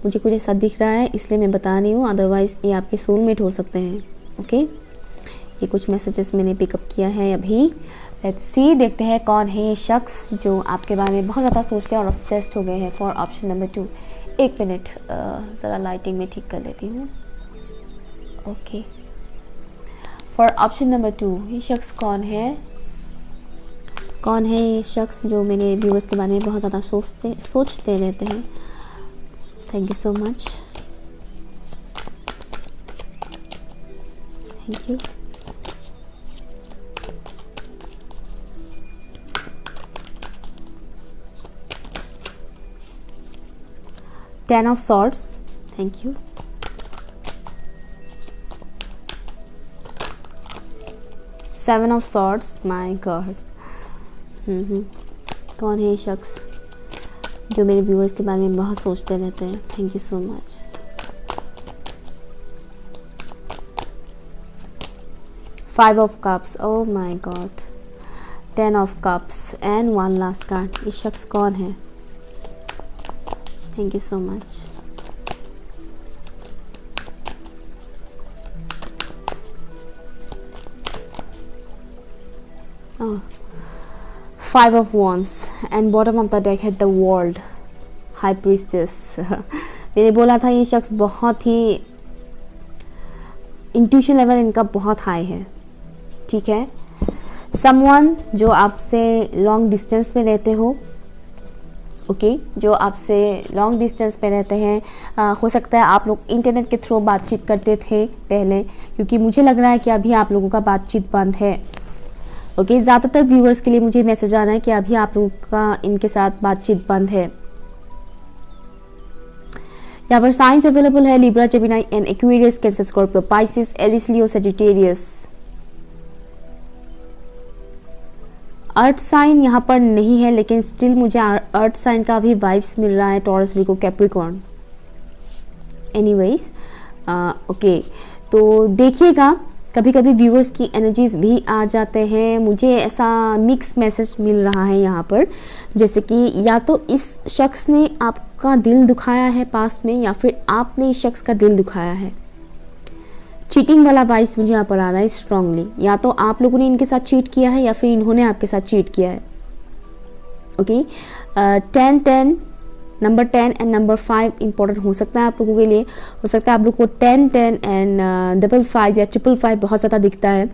मुझे कुछ ऐसा दिख रहा है इसलिए मैं बता रही हूँ, अदरवाइज़ ये आपके सोलमेट हो सकते हैं। ओके, ये कुछ मैसेजेस मैंने पिकअप किया है अभी। लेट्स सी, देखते हैं कौन है ये शख्स जो आपके बारे में बहुत ज़्यादा सोचते हैं और ऑब्सेस्ड हो गए हैं। फॉर ऑप्शन नंबर 2, 1 मिनट ज़रा लाइटिंग में ठीक कर लेती हूँ। ओके, फॉर ऑप्शन नंबर 2 ये शख्स कौन है ये शख्स जो मेरे व्यूअर्स के बारे में बहुत ज़्यादा सोचते रहते हैं। Thank you so much, thank you. Ten of Swords, thank you. Seven of Swords, my God. कौन है ये शख्स जो मेरे व्यूअर्स के बारे में बहुत सोचते रहते हैं? Thank you so much. Five of Cups, oh my God. 10 of Cups and one last card. ये शख्स कौन है? Thank you so much. Oh, 5 of Wands and bottom of the deck had the World, High Priestess. मैंने बोला था ये शख्स बहुत ही इंट्यूशन लेवल इनका बहुत हाई है, ठीक है। समवन जो आपसे लॉन्ग डिस्टेंस में रहते हो, ओके, जो आपसे लॉन्ग डिस्टेंस पे रहते हैं। हो सकता है आप लोग इंटरनेट के थ्रू बातचीत करते थे पहले, क्योंकि मुझे लग रहा है कि अभी आप लोगों का बातचीत बंद है। ओके, ज़्यादातर व्यूअर्स के लिए मुझे मैसेज आ रहा है कि अभी आप लोगों का इनके साथ बातचीत बंद है। यहाँ पर साइंस अवेलेबल है, Libra, Gemini and Aquarius, Cancer, Scorpio, Pisces, Aries, Leo, Sagittarius. Earth sign यहाँ पर नहीं है, लेकिन स्टिल मुझे अर्थ साइन का भी वाइब्स मिल रहा है, Taurus, Virgo, Capricorn. Anyways, okay, तो देखिएगा कभी कभी व्यूअर्स की एनर्जीज भी आ जाते हैं। मुझे ऐसा मिक्स मैसेज मिल रहा है यहाँ पर, जैसे कि या तो इस शख्स ने आपका दिल दुखाया है पास में, या फिर आपने इस शख्स का दिल दुखाया है। चीटिंग वाला वाइस मुझे यहाँ पर आ रहा है स्ट्रांगली। या तो आप लोगों ने इनके साथ चीट किया है या फिर इन्होंने आपके साथ चीट किया है। Okay, 10-10 number 10 and number 5 important हो सकता है आप लोगों के लिए। हो सकता है आप लोग को 10 10 एंड 55 या 555 बहुत ज़्यादा दिखता है।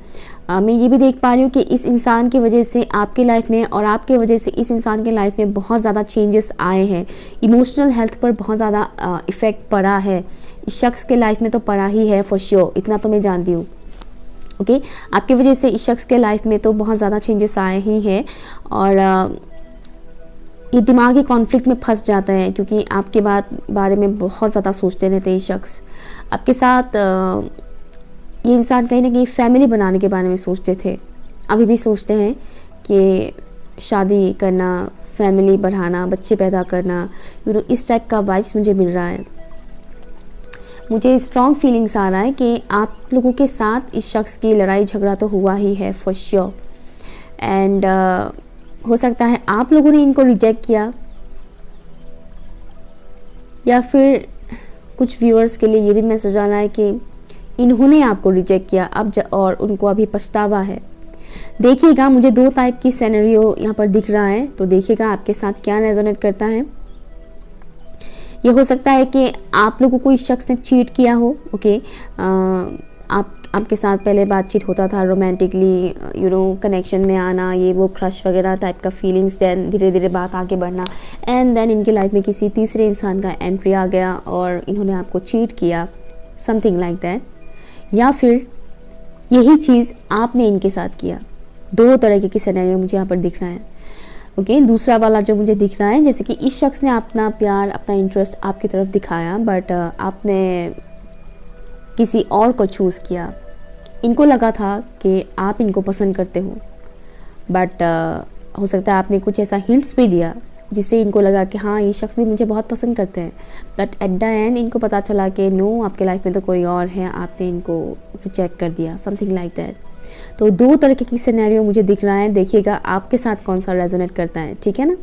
मैं ये भी देख पा रही हूँ कि इस इंसान की वजह से आपकी लाइफ में और आपके वजह से इस इंसान की लाइफ में बहुत ज़्यादा चेंजेस आए हैं। इमोशनल हेल्थ पर बहुत ज़्यादा इफ़ेक्ट पड़ा है, इस शख्स के लाइफ में तो पड़ा ही है फॉर श्योर, इतना तो मैं जानती हूँ। ओके, आपकी वजह से इस शख्स के लाइफ में तो बहुत ज़्यादा चेंजेस आए ही हैं और ये दिमागी कॉन्फ्लिक्ट में फंस जाता है क्योंकि आपके बारे में बहुत ज़्यादा सोचते रहते हैं। ये शख्स आपके साथ ये इंसान कहीं ना कहीं फैमिली बनाने के बारे में सोचते थे, अभी भी सोचते हैं कि शादी करना, फैमिली बढ़ाना, बच्चे पैदा करना, इस टाइप का वाइब्स मुझे मिल रहा है। मुझे स्ट्रॉन्ग फीलिंग्स आ रहा है कि आप लोगों के साथ इस शख्स की लड़ाई झगड़ा तो हुआ ही है फॉर श्योर। एंड हो सकता है आप लोगों ने इनको रिजेक्ट किया या फिर कुछ व्यूअर्स के लिए ये भी मैसेज आना है कि इन्होंने आपको रिजेक्ट किया और उनको अभी पछतावा है। देखिएगा, मुझे 2 टाइप की सिनेरियो यहाँ पर दिख रहा है, तो देखिएगा आपके साथ क्या रेजोनेट करता है। ये हो सकता है कि आप लोगों को इस शख्स ने चीट किया हो। ओके, आपके साथ पहले बातचीत होता था रोमांटिकली, कनेक्शन में आना, ये वो क्रश वगैरह टाइप का फीलिंग्स, देन धीरे धीरे बात आगे बढ़ना एंड देन इनकी लाइफ में किसी तीसरे इंसान का एंट्री आ गया और इन्होंने आपको चीट किया, समथिंग लाइक दैट। या फिर यही चीज़ आपने इनके साथ किया। 2 तरह की सिनेरियो मुझे यहाँ पर दिख रहा है। ओके, दूसरा वाला जो मुझे दिख रहा है, जैसे कि इस शख्स ने अपना प्यार, अपना इंटरेस्ट आपकी तरफ दिखाया बट आपने किसी और को चूज़ किया। इनको लगा था कि आप इनको पसंद करते हो बट हो सकता है आपने कुछ ऐसा हिंट्स भी दिया जिससे इनको लगा कि हाँ ये शख्स भी मुझे बहुत पसंद करते हैं, बट एट द एंड इनको पता चला कि नो, आपके लाइफ में तो कोई और है, आपने इनको रिजेक्ट कर दिया, समथिंग लाइक दैट। तो 2 तरह की सिनेरियो मुझे दिख रहा है, देखिएगा आपके साथ कौन सा रेजोनेट करता है, ठीक है ना।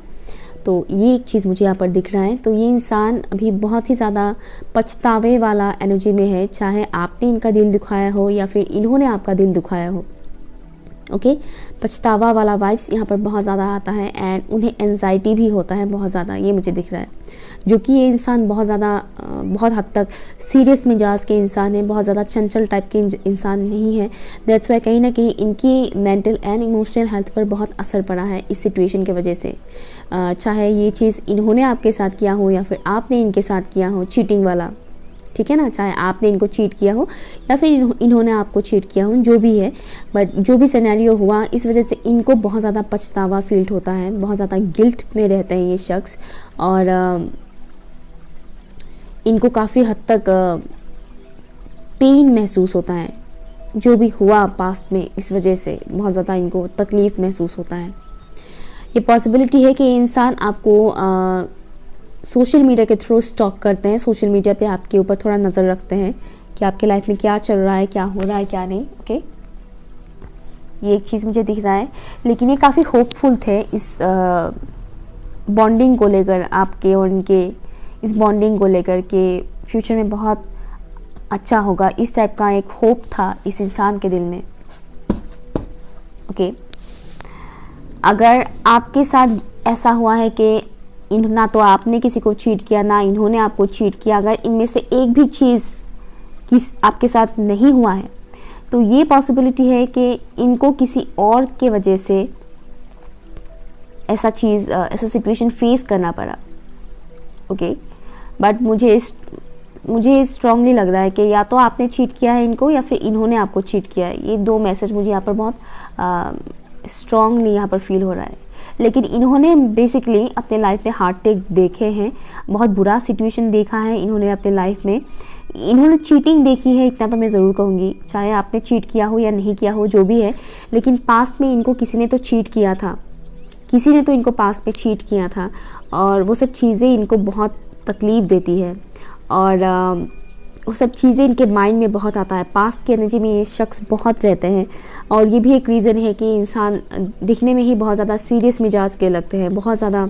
तो ये एक चीज़ मुझे यहाँ पर दिख रहा है। तो ये इंसान अभी बहुत ही ज़्यादा पछतावे वाला एनर्जी में है, चाहे आपने इनका दिल दुखाया हो या फिर इन्होंने आपका दिल दुखाया हो। ओके, पछतावा वाला वाइब्स यहाँ पर बहुत ज़्यादा आता है एंड उन्हें एंजाइटी भी होता है बहुत ज़्यादा, ये मुझे दिख रहा है। जो कि ये इंसान बहुत हद तक सीरियस मिजाज के इंसान है, बहुत ज़्यादा चंचल टाइप के इंसान नहीं है। दैट्स वाई कहीं ना कहीं इनकी मेंटल एंड इमोशनल हेल्थ पर बहुत असर पड़ा है इस सिचुएशन की वजह से। चाहे ये चीज़ इन्होंने आपके साथ किया हो या फिर आपने इनके साथ किया हो, चीटिंग वाला, ठीक है ना, चाहे आपने इनको चीट किया हो या फिर इन्होंने आपको चीट किया हो, जो भी है, बट जो भी सिनेरियो हुआ इस वजह से इनको बहुत ज़्यादा पछतावा फील होता है, बहुत ज़्यादा गिल्ट में रहते हैं ये शख्स और इनको काफ़ी हद तक पेन महसूस होता है जो भी हुआ पास्ट में, इस वजह से बहुत ज़्यादा इनको तकलीफ़ महसूस होता है। ये पॉसिबिलिटी है कि इंसान आपको सोशल मीडिया के थ्रू स्टॉक करते हैं, सोशल मीडिया पे आपके ऊपर थोड़ा नज़र रखते हैं कि आपके लाइफ में क्या चल रहा है, क्या हो रहा है, क्या नहीं। ओके, ये एक चीज़ मुझे दिख रहा है, लेकिन ये काफ़ी होपफुल थे इस बॉन्डिंग को लेकर, आपके और इनके इस बॉन्डिंग को लेकर के फ्यूचर में बहुत अच्छा होगा, इस टाइप का एक होप था इस इंसान के दिल में। ओके, अगर आपके साथ ऐसा हुआ है कि ना तो आपने किसी को चीट किया ना इन्होंने आपको चीट किया, अगर इनमें से एक भी चीज़ आपके साथ नहीं हुआ है तो ये पॉसिबिलिटी है कि इनको किसी और के वजह से ऐसा सिचुएशन फेस करना पड़ा। ओके, बट मुझे स्ट्रांगली लग रहा है कि या तो आपने चीट किया है इनको या फिर इन्होंने आपको चीट किया है। ये 2 मैसेज मुझे यहाँ पर बहुत स्ट्रांगली यहाँ पर फील हो रहा है। लेकिन इन्होंने बेसिकली अपने लाइफ में हार्ट टेक देखे हैं, बहुत बुरा सिचुएशन देखा है इन्होंने अपने लाइफ में, इन्होंने चीटिंग देखी है, इतना तो मैं ज़रूर कहूँगी, चाहे आपने चीट किया हो या नहीं किया हो जो भी है, लेकिन पास्ट में इनको किसी ने तो चीट किया था, किसी ने तो इनको पास्ट में चीट किया था और वो सब चीज़ें इनको बहुत तकलीफ़ देती है और वो सब चीज़ें इनके माइंड में बहुत आता है। पास्ट की एनर्जी में ये शख्स बहुत रहते हैं और ये भी एक रीज़न है कि इंसान दिखने में ही बहुत ज़्यादा सीरियस मिजाज के लगते हैं, बहुत ज़्यादा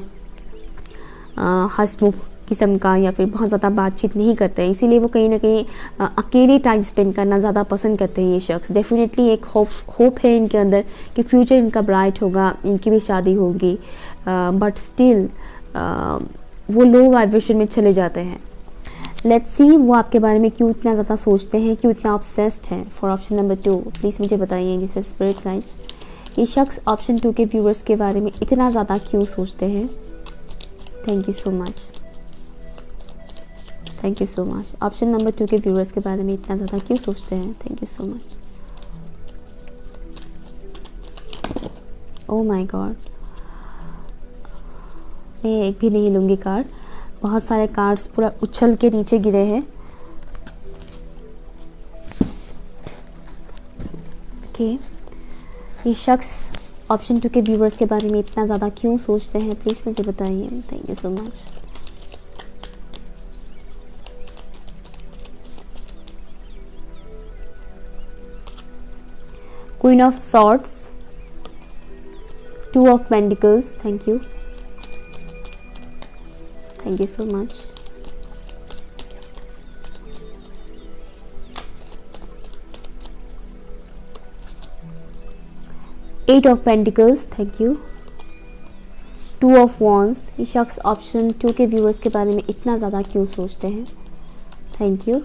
हंसमुख किस्म का या फिर बहुत ज़्यादा बातचीत नहीं करते हैं, इसीलिए वो कहीं ना कहीं अकेले टाइम स्पेंड करना ज़्यादा पसंद करते हैं ये शख्स। डेफिनेटली एक होप है इनके अंदर कि फ्यूचर इनका ब्राइट होगा, इनकी भी शादी होगी, बट स्टिल वो लो वाइब्रेशन में चले जाते हैं। लेट्स सी वो आपके बारे में क्यों इतना ज़्यादा सोचते हैं, क्यों इतना ऑब्सेस्ड हैं। फॉर ऑप्शन नंबर 2 प्लीज़ मुझे बताइए जिसे स्पिरिट गाइड्स, ये शख्स ऑप्शन 2 के व्यूअर्स के बारे में इतना ज़्यादा क्यों सोचते हैं। Thank you so much, thank you so much. Option number 2 के व्यूअर्स के बारे में इतना ज़्यादा क्यों सोचते हैं। Thank you so much. Oh my God, मैं एक भी नहीं लूँगी कार्ड, बहुत सारे कार्ड्स पूरा उछल के नीचे गिरे हैं। ओके, ये शख्स ऑप्शन 2 के व्यूअर्स के बारे में इतना ज़्यादा क्यों सोचते हैं, प्लीज़ मुझे बताइए। Thank you so much. Queen of swords, 2 of pentacles, thank you, thank you so much. Eight of pentacles, thank you, 2 of wands. ये शख्स ऑप्शन 2 के व्यूअर्स के बारे में इतना ज़्यादा क्यों सोचते हैं। Thank you.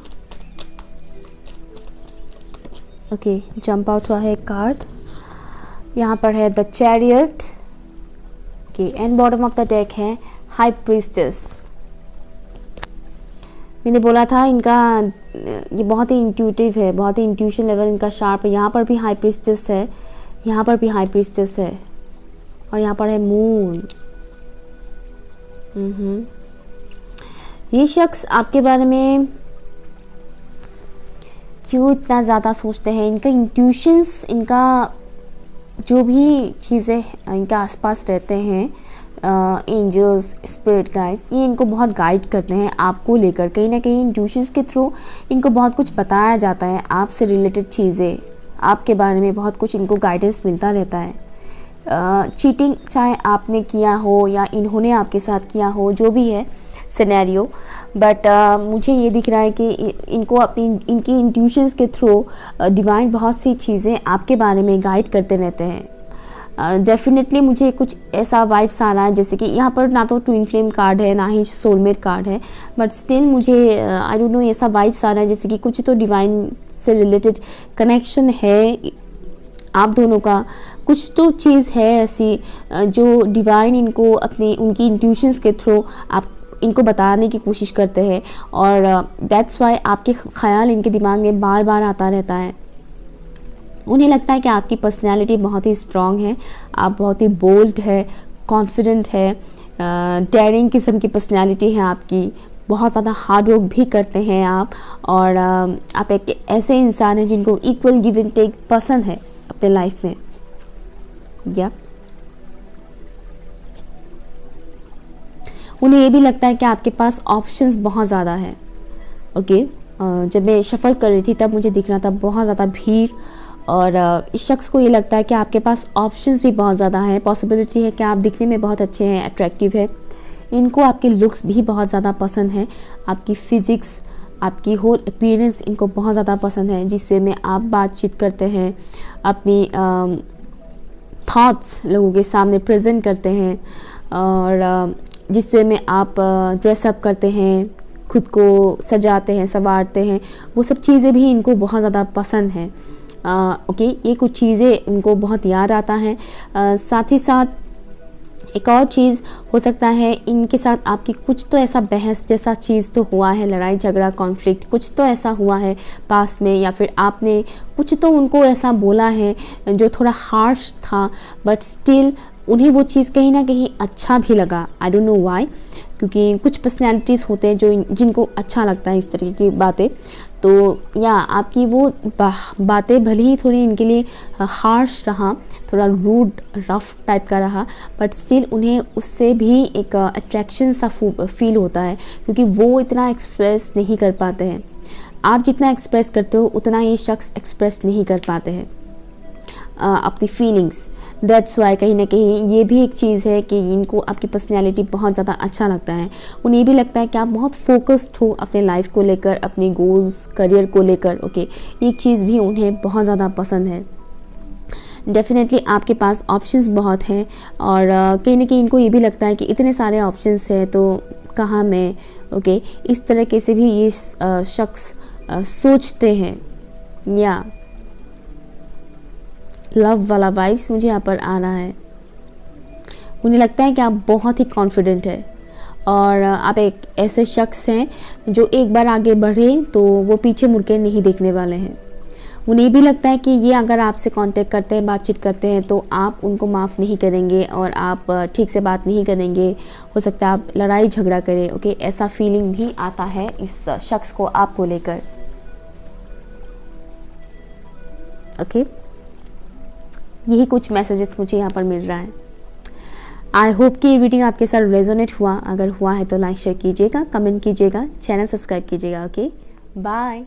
Okay, jump out हुआ है एक कार्ड, यहाँ पर है the chariot. Okay, and bottom of the deck है हाई प्रीस्टेस। मैंने बोला था इनका ये बहुत ही इंट्यूटिव है, बहुत ही इंट्यूशन लेवल इनका शार्प है। यहाँ पर भी हाई प्रीस्टेस है, यहाँ पर भी हाई प्रीस्टेस है, और यहाँ पर है मून। ये शख्स आपके बारे में क्यों इतना ज़्यादा सोचते हैं। इनका इंट्यूशंस, इनका जो भी चीज़ें इनके आसपास रहते हैं, एंजल्स, स्पिरिट गाइड्स, ये इनको बहुत गाइड करते हैं आपको लेकर। कहीं ना कहीं इंट्यूशंस के थ्रू इनको बहुत कुछ बताया जाता है, आपसे रिलेटेड चीज़ें, आपके बारे में बहुत कुछ इनको गाइडेंस मिलता रहता है। चीटिंग चाहे आपने किया हो या इन्होंने आपके साथ किया हो, जो भी है सिनेरियो, बट मुझे ये दिख रहा है कि इनको अपनी इनकी इंट्यूशंस के थ्रू डिवाइन बहुत सी चीज़ें आपके बारे में गाइड करते रहते हैं। डेफिनेटली मुझे कुछ ऐसा वाइब्स आ रहा है, जैसे कि यहाँ पर ना तो ट्विन फ्लेम कार्ड है ना ही सोलमेट कार्ड है, बट स्टिल मुझे आई डोंट नो ऐसा वाइब्स आ रहा है जैसे कि कुछ तो डिवाइन से रिलेटेड कनेक्शन है आप दोनों का। कुछ तो चीज़ है ऐसी जो डिवाइन इनको अपनी उनकी इंट्यूशंस के थ्रू आप इनको बताने की कोशिश करते हैं, और दैट्स वाई आपके ख्याल इनके दिमाग में बार बार आता रहता है। उन्हें लगता है कि आपकी पर्सनैलिटी बहुत ही स्ट्रॉन्ग है, आप बहुत ही बोल्ड है, कॉन्फिडेंट है, डेयरिंग किस्म की पर्सनैलिटी है आपकी, बहुत ज़्यादा हार्ड वर्क भी करते हैं आप, और आप एक ऐसे इंसान हैं जिनको इक्वल गिव एंड टेक पसंद है अपने लाइफ में। या उन्हें ये भी लगता है कि आपके पास ऑप्शंस बहुत ज़्यादा है। ओके, जब मैं शफल कर रही थी तब मुझे दिख रहा था बहुत ज़्यादा भीड़, और इस शख्स को ये लगता है कि आपके पास ऑप्शंस भी बहुत ज़्यादा है। पॉसिबिलिटी है कि आप दिखने में बहुत अच्छे हैं, अट्रैक्टिव है। इनको आपके लुक्स भी बहुत ज़्यादा पसंद है, आपकी फ़िज़िक्स, आपकी होल अपीयरेंस इनको बहुत ज़्यादा पसंद है। जिस वे में आप बातचीत करते हैं, अपनी थॉट्स लोगों के सामने प्रेजेंट करते हैं, और जिस वे में आप ड्रेसअप करते हैं, खुद को सजाते हैं, संवारते हैं, वो सब चीज़ें भी इनको बहुत ज़्यादा पसंद हैं। ओके, ये कुछ चीज़ें उनको बहुत याद आता है। साथ ही साथ एक और चीज़ हो सकता है, इनके साथ आपकी कुछ तो ऐसा बहस जैसा चीज़ तो हुआ है, लड़ाई झगड़ा कॉन्फ्लिक्ट कुछ तो ऐसा हुआ है पास में, या फिर आपने कुछ तो उनको ऐसा बोला है जो थोड़ा हार्श था, बट स्टिल उन्हें वो चीज़ कहीं ना कहीं अच्छा भी लगा। आई डोंट नो व्हाई, क्योंकि कुछ पर्सनैलिटीज़ होते हैं जो जिनको अच्छा लगता है इस तरह की बातें। तो या आपकी वो बातें भले ही थोड़ी इनके लिए हार्श रहा, थोड़ा रूड रफ टाइप का रहा, बट स्टिल उन्हें उससे भी एक अट्रैक्शन सा फील होता है, क्योंकि वो इतना एक्सप्रेस नहीं कर पाते हैं। आप जितना एक्सप्रेस करते हो उतना ये शख्स एक्सप्रेस नहीं कर पाते हैं अपनी फीलिंग्स। दैट्स वाई कहीं ना कहीं ये भी एक चीज़ है कि इनको आपकी पर्सनैलिटी बहुत ज़्यादा अच्छा लगता है। उन्हें ये भी लगता है कि आप बहुत फोकस्ड हो अपने लाइफ को लेकर, अपने गोल्स, करियर को लेकर। ओके, एक चीज़ भी उन्हें बहुत ज़्यादा पसंद है। डेफिनेटली आपके पास ऑप्शंस बहुत हैं, और कहीं ना कहीं इनको ये भी लगता है कि इतने सारे ऑप्शंस हैं तो कहाँ मैं, ओके, इस तरीके से भी ये शख्स सोचते हैं, या लव वाला वाइब्स मुझे यहाँ पर आ रहा है। उन्हें लगता है कि आप बहुत ही कॉन्फिडेंट है और आप एक ऐसे शख्स हैं जो एक बार आगे बढ़े तो वो पीछे मुड़ के नहीं देखने वाले हैं। उन्हें भी लगता है कि ये अगर आपसे कांटेक्ट करते हैं, बातचीत करते हैं, तो आप उनको माफ़ नहीं करेंगे और आप ठीक से बात नहीं करेंगे। हो सकता है आप लड़ाई झगड़ा करें, ओके, ऐसा फीलिंग भी आता है इस शख्स को आपको लेकर, ओके। यही कुछ मैसेजेस मुझे यहाँ पर मिल रहा है। आई होप कि ये रीडिंग आपके साथ रेजोनेट हुआ। अगर हुआ है तो लाइक शेयर कीजिएगा, कमेंट कीजिएगा, चैनल सब्सक्राइब कीजिएगा, ओके। बाय।